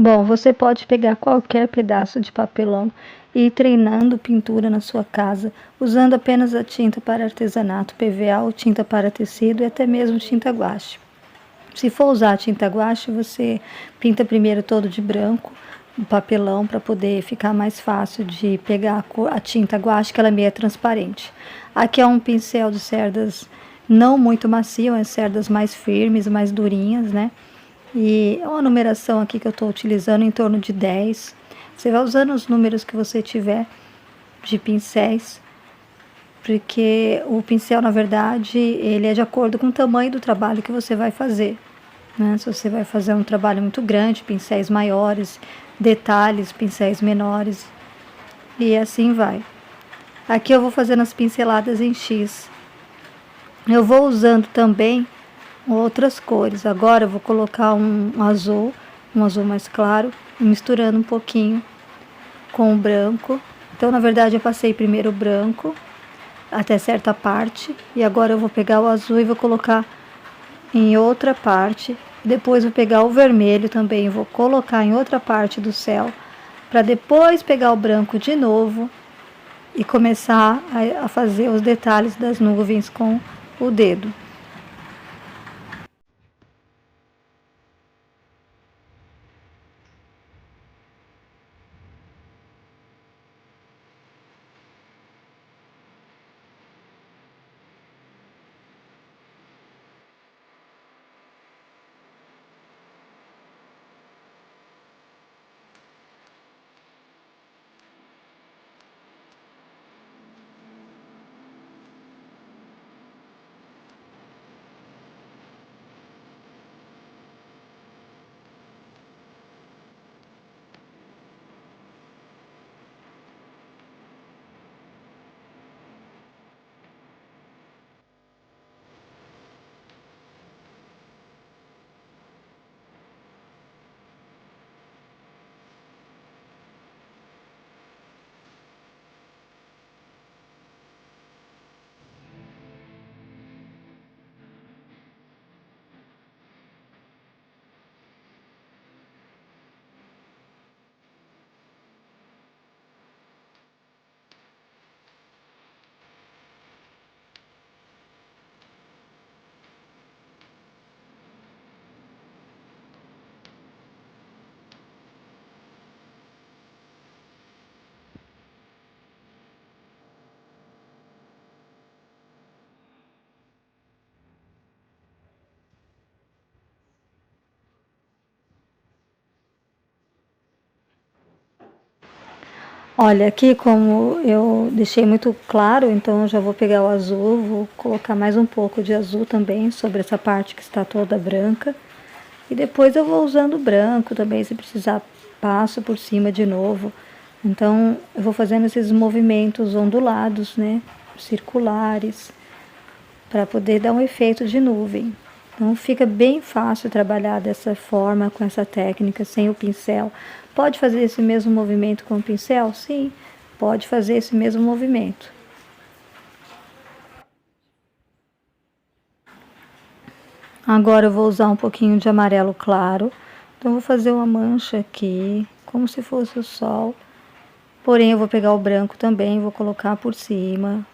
Bom, você pode pegar qualquer pedaço de papelão e ir treinando pintura na sua casa, usando apenas a tinta para artesanato, PVA ou tinta para tecido e até mesmo tinta guache. Se for usar a tinta guache, você pinta primeiro todo de branco, o papelão, para poder ficar mais fácil de pegar a tinta guache, que ela é meio transparente. Aqui é um pincel de cerdas não muito macio, é cerdas mais firmes, mais durinhas, né? E é uma numeração aqui que eu estou utilizando em torno de 10. Você vai usando os números que você tiver de pincéis, porque o pincel, na verdade, ele é de acordo com o tamanho do trabalho que você vai fazer, né? Se você vai fazer um trabalho muito grande, pincéis maiores, detalhes, pincéis menores, e assim vai. Aqui eu vou fazendo as pinceladas em X. Eu vou usando também outras cores. Agora eu vou colocar um azul mais claro, misturando um pouquinho com o branco. Então, na verdade, eu passei primeiro o branco até certa parte e agora eu vou pegar o azul e vou colocar em outra parte. Depois vou pegar o vermelho também, vou colocar em outra parte do céu, para depois pegar o branco de novo e começar a fazer os detalhes das nuvens com o dedo. Olha, aqui como eu deixei muito claro, então eu já vou pegar o azul, vou colocar mais um pouco de azul também sobre essa parte que está toda branca. E depois eu vou usando o branco também, se precisar passo por cima de novo. Então eu vou fazendo esses movimentos ondulados, né, circulares, para poder dar um efeito de nuvem. Então fica bem fácil trabalhar dessa forma, com essa técnica, sem o pincel. Pode fazer esse mesmo movimento com o pincel? Sim, pode fazer esse mesmo movimento. Agora eu vou usar um pouquinho de amarelo claro. Então vou fazer uma mancha aqui, como se fosse o sol. Porém eu vou pegar o branco também, vou colocar por cima.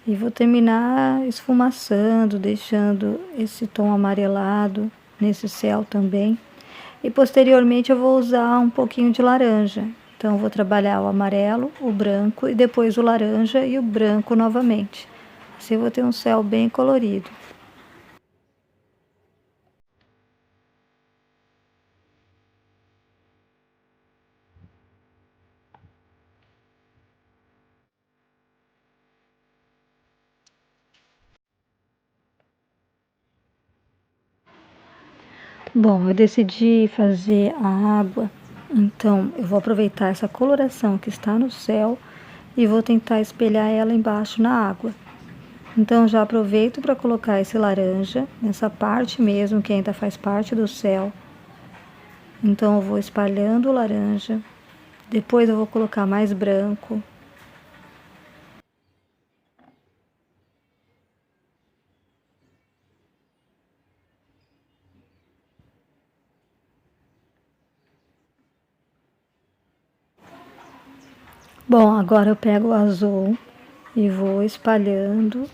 E vou terminar esfumaçando, deixando esse tom amarelado nesse céu também. E posteriormente eu vou usar um pouquinho de laranja. Então eu vou trabalhar o amarelo, o branco e depois o laranja e o branco novamente. Assim eu vou ter um céu bem colorido. Bom, eu decidi fazer a água, então eu vou aproveitar essa coloração que está no céu e vou tentar espelhar ela embaixo na água. Então já aproveito para colocar esse laranja nessa parte mesmo que ainda faz parte do céu. Então eu vou espalhando o laranja, depois eu vou colocar mais branco. Bom, agora eu pego o azul e vou espalhando,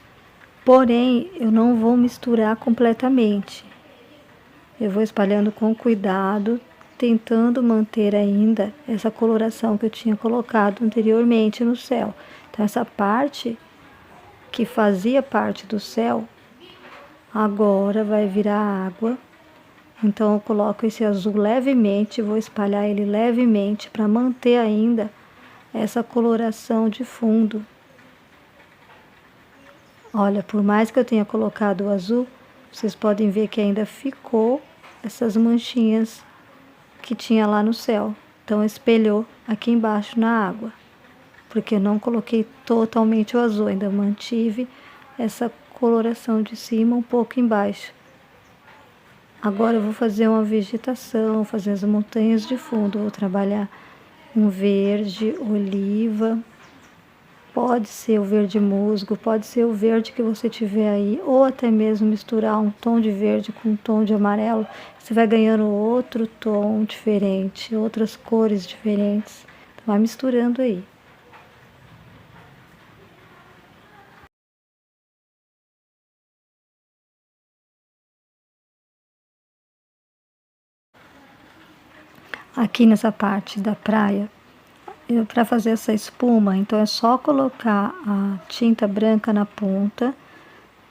porém eu não vou misturar completamente. Eu vou espalhando com cuidado, tentando manter ainda essa coloração que eu tinha colocado anteriormente no céu. Então essa parte que fazia parte do céu, agora vai virar água. Então eu coloco esse azul levemente, vou espalhar ele levemente para manter ainda essa coloração de fundo. Olha, por mais que eu tenha colocado o azul, vocês podem ver que ainda ficou essas manchinhas que tinha lá no céu. Então espelhou aqui embaixo na água, porque eu não coloquei totalmente o azul, ainda mantive essa coloração de cima um pouco embaixo. Agora eu vou fazer uma vegetação, fazer as montanhas de fundo, vou trabalhar um verde, oliva, pode ser o verde musgo, pode ser o verde que você tiver aí, ou até mesmo misturar um tom de verde com um tom de amarelo, você vai ganhando outro tom diferente, outras cores diferentes. Então, vai misturando aí. Aqui nessa parte da praia, para fazer essa espuma, então é só colocar a tinta branca na ponta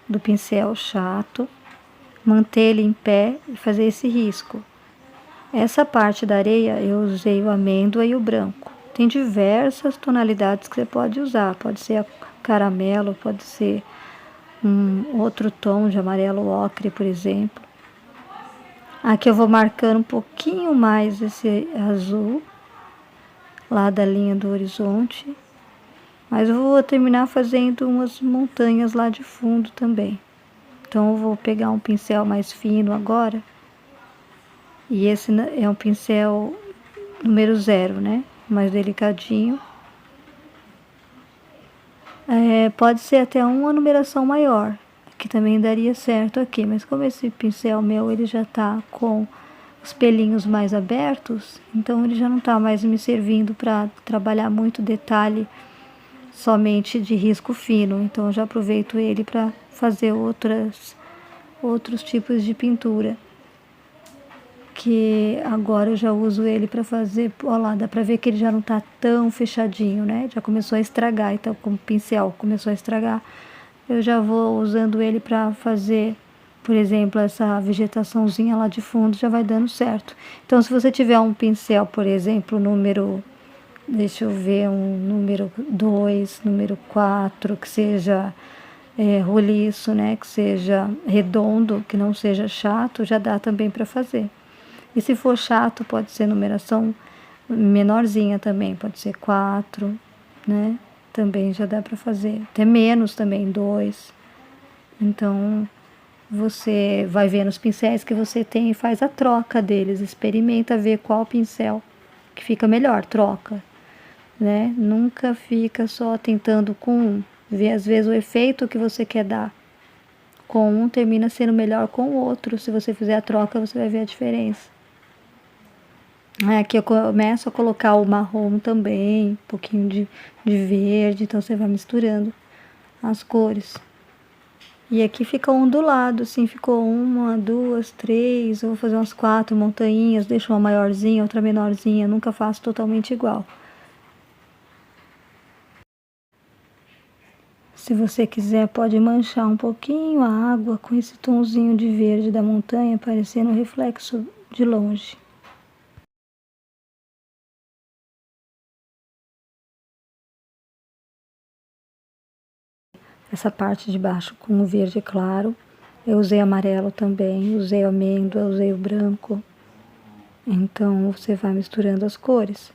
do pincel chato, manter ele em pé e fazer esse risco. Essa parte da areia eu usei o amêndoa e o branco. Tem diversas tonalidades que você pode usar. Pode ser caramelo, pode ser um outro tom de amarelo ocre, por exemplo. Aqui eu vou marcando um pouquinho mais esse azul, lá da linha do horizonte. Mas eu vou terminar fazendo umas montanhas lá de fundo também. Então eu vou pegar um pincel mais fino agora. E esse é um pincel número 0, né? Mais delicadinho. Pode ser até uma numeração maior, que também daria certo aqui. Mas como esse pincel meu, ele já tá com os pelinhos mais abertos, então ele já não tá mais me servindo para trabalhar muito detalhe somente de risco fino. Então eu já aproveito ele para fazer outros tipos de pintura. Que agora eu já uso ele para fazer, olha lá, dá para ver que ele já não tá tão fechadinho, né? Já começou a estragar, então como o pincel começou a estragar, eu já vou usando ele para fazer, por exemplo, essa vegetaçãozinha lá de fundo, já vai dando certo. Então se você tiver um pincel, por exemplo, número, deixa eu ver, um número 2, número 4, que seja roliço, né? Que seja redondo, que não seja chato, já dá também para fazer. E se for chato, pode ser numeração menorzinha também, pode ser 4, né? Também já dá para fazer. Até menos também, 2. Então, você vai vendo os pincéis que você tem e faz a troca deles. Experimenta ver qual pincel que fica melhor, troca, né? Nunca fica só tentando com um. Vê às vezes o efeito que você quer dar com um termina sendo melhor com o outro. Se você fizer a troca, você vai ver a diferença. Aqui eu começo a colocar o marrom também, um pouquinho de verde, então você vai misturando as cores. E aqui fica ondulado, assim, ficou uma, duas, três, eu vou fazer umas 4 montanhas, deixo uma maiorzinha, outra menorzinha, nunca faço totalmente igual. Se você quiser, pode manchar um pouquinho a água com esse tonzinho de verde da montanha, parecendo um reflexo de longe. Essa parte de baixo com o verde claro. Eu usei amarelo também, usei amêndoa, usei o branco. Então você vai misturando as cores.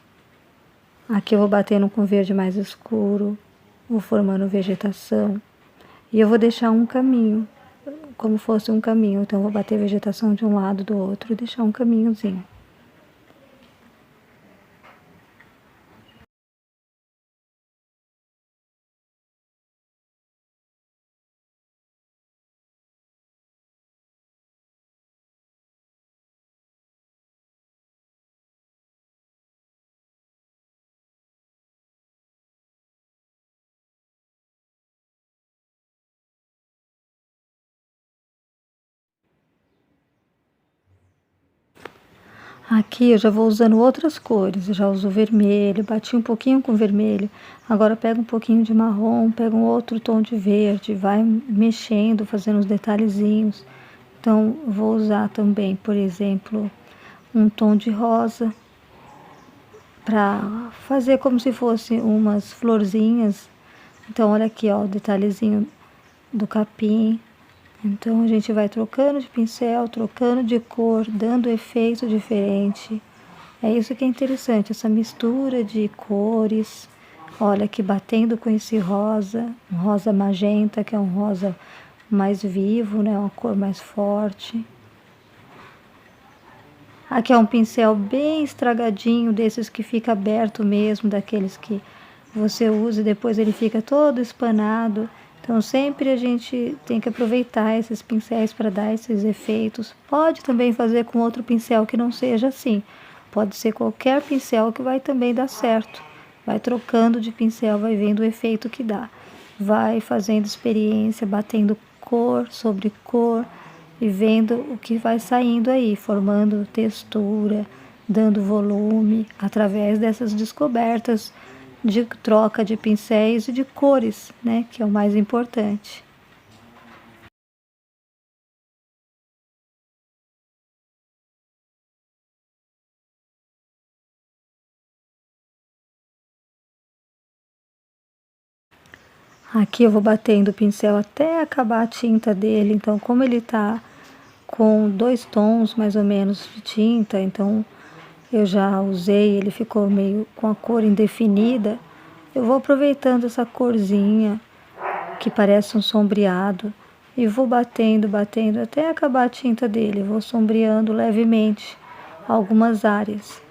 Aqui eu vou batendo com verde mais escuro, vou formando vegetação. E eu vou deixar um caminho, como fosse um caminho. Então eu vou bater vegetação de um lado do outro e deixar um caminhozinho. Aqui eu já vou usando outras cores, eu já uso vermelho, bati um pouquinho com vermelho, agora pego um pouquinho de marrom, pego um outro tom de verde, vai mexendo, fazendo os detalhezinhos. Então, vou usar também, por exemplo, um tom de rosa, para fazer como se fosse umas florzinhas. Então, olha aqui, ó, o detalhezinho do capim. Então, a gente vai trocando de pincel, trocando de cor, dando efeito diferente. É isso que é interessante, essa mistura de cores. Olha aqui, batendo com esse rosa, um rosa magenta, que é um rosa mais vivo, né? Uma cor mais forte. Aqui é um pincel bem estragadinho, desses que fica aberto mesmo, daqueles que você usa e depois ele fica todo espanado. Então sempre a gente tem que aproveitar esses pincéis para dar esses efeitos. Pode também fazer com outro pincel que não seja assim. Pode ser qualquer pincel que vai também dar certo. Vai trocando de pincel, vai vendo o efeito que dá. Vai fazendo experiência, batendo cor sobre cor e vendo o que vai saindo aí, formando textura, dando volume, através dessas descobertas de troca de pincéis e de cores, né, que é o mais importante. Aqui eu vou batendo o pincel até acabar a tinta dele, então como ele tá com 2 tons mais ou menos de tinta, então eu já usei, ele ficou meio com a cor indefinida, eu vou aproveitando essa corzinha que parece um sombreado e vou batendo, batendo até acabar a tinta dele, vou sombreando levemente algumas áreas.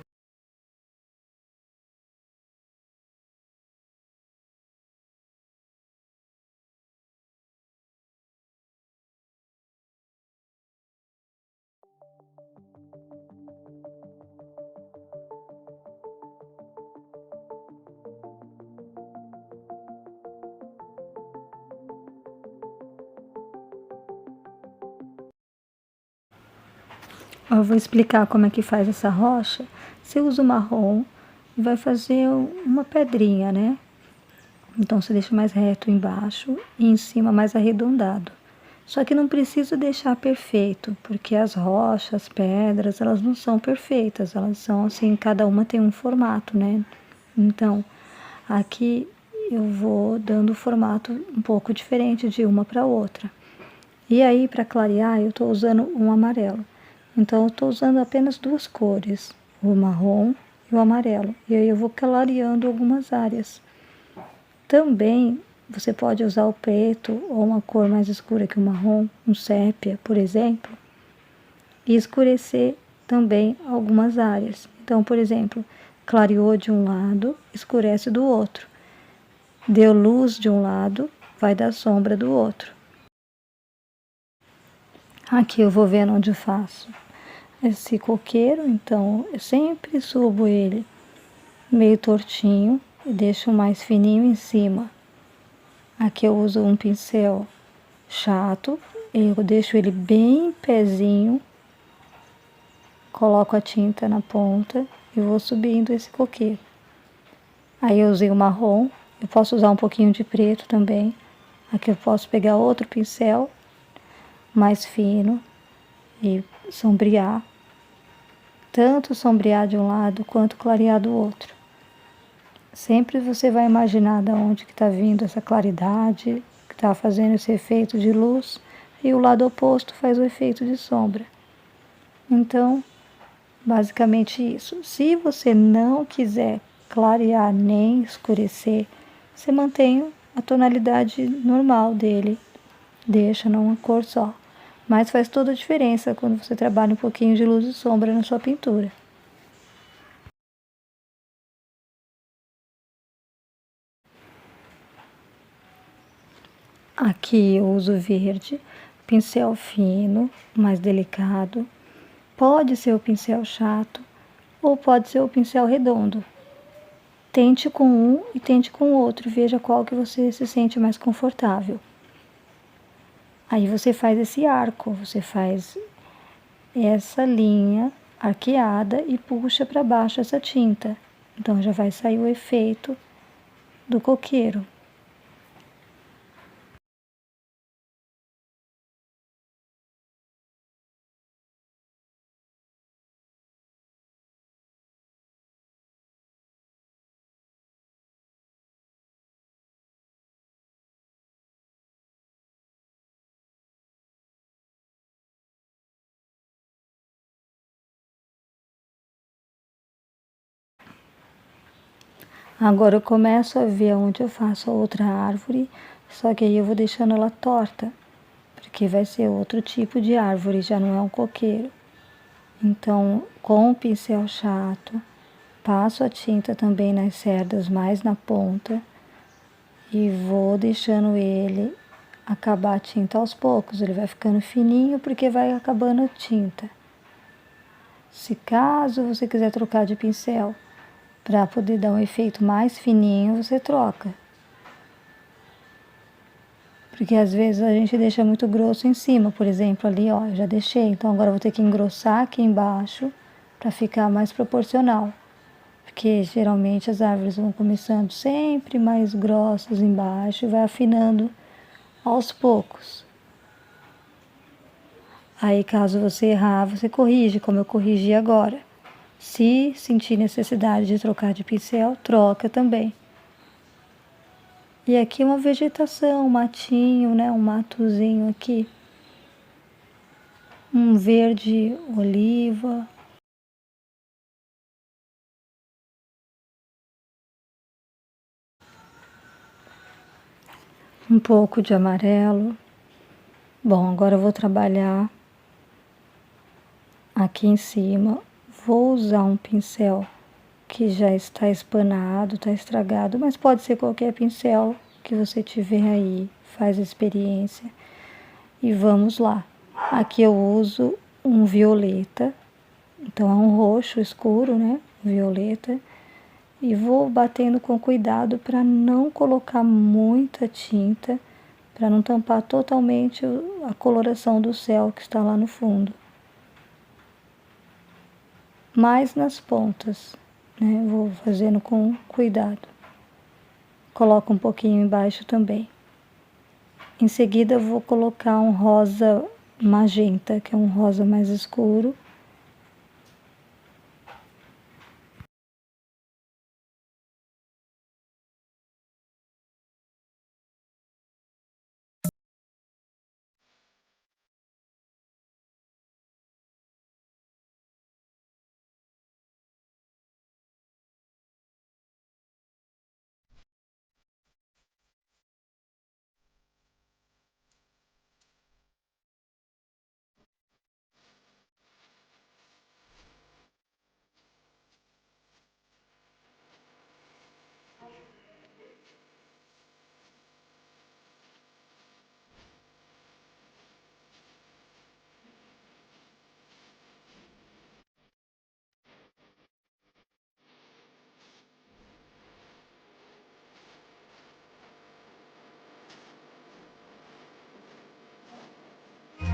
Eu vou explicar como é que faz essa rocha. Você usa o marrom e vai fazer uma pedrinha, né? Então você deixa mais reto embaixo e em cima mais arredondado. Só que não precisa deixar perfeito, porque as rochas, pedras, elas não são perfeitas, elas são assim, cada uma tem um formato, né? Então, aqui eu vou dando o formato um pouco diferente de uma para outra. E aí, para clarear, eu estou usando um amarelo. Então, eu estou usando apenas 2 cores, o marrom e o amarelo. E aí eu vou clareando algumas áreas. Também você pode usar o preto ou uma cor mais escura que o marrom, um sépia, por exemplo, e escurecer também algumas áreas. Então, por exemplo, clareou de um lado, escurece do outro. Deu luz de um lado, vai dar sombra do outro. Aqui eu vou vendo onde eu faço esse coqueiro, então eu sempre subo ele meio tortinho e deixo mais fininho em cima. Aqui eu uso um pincel chato, eu deixo ele bem pezinho, coloco a tinta na ponta e vou subindo esse coqueiro. Aí eu usei o marrom, eu posso usar um pouquinho de preto também. Aqui eu posso pegar outro pincel mais fino e sombrear, tanto sombrear de um lado quanto clarear do outro. Sempre você vai imaginar de onde que está vindo essa claridade, que está fazendo esse efeito de luz, e o lado oposto faz o efeito de sombra. Então, basicamente isso. Se você não quiser clarear nem escurecer, você mantém a tonalidade normal dele, deixa numa cor só. Mas faz toda a diferença quando você trabalha um pouquinho de luz e sombra na sua pintura. Aqui eu uso verde, pincel fino, mais delicado. Pode ser o pincel chato ou pode ser o pincel redondo. Tente com um e tente com o outro, veja qual que você se sente mais confortável. Aí você faz esse arco, você faz essa linha arqueada e puxa para baixo essa tinta. Então já vai sair o efeito do coqueiro. Agora eu começo a ver onde eu faço a outra árvore, só que aí eu vou deixando ela torta, porque vai ser outro tipo de árvore, já não é um coqueiro. Então, com o pincel chato, passo a tinta também nas cerdas, mais na ponta, e vou deixando ele acabar a tinta aos poucos. Ele vai ficando fininho porque vai acabando a tinta. Se caso você quiser trocar de pincel, para poder dar um efeito mais fininho, você troca. Porque às vezes a gente deixa muito grosso em cima, por exemplo, ali, ó, eu já deixei. Então agora eu vou ter que engrossar aqui embaixo para ficar mais proporcional. Porque geralmente as árvores vão começando sempre mais grossas embaixo e vai afinando aos poucos. Aí caso você errar, você corrige, como eu corrigi agora. Se sentir necessidade de trocar de pincel, troca também. E aqui uma vegetação, um matinho, né? Um matozinho aqui. Um verde oliva. Um pouco de amarelo. Bom, agora eu vou trabalhar aqui em cima. Vou usar um pincel que já está espanado, está estragado, mas pode ser qualquer pincel que você tiver aí, faz experiência. E vamos lá. Aqui eu uso um violeta, então é um roxo escuro, né? Violeta. E vou batendo com cuidado para não colocar muita tinta, para não tampar totalmente a coloração do céu que está lá no fundo. Mais nas pontas, né? Vou fazendo com cuidado. Coloco um pouquinho embaixo também. Em seguida eu vou colocar um rosa magenta, que é um rosa mais escuro,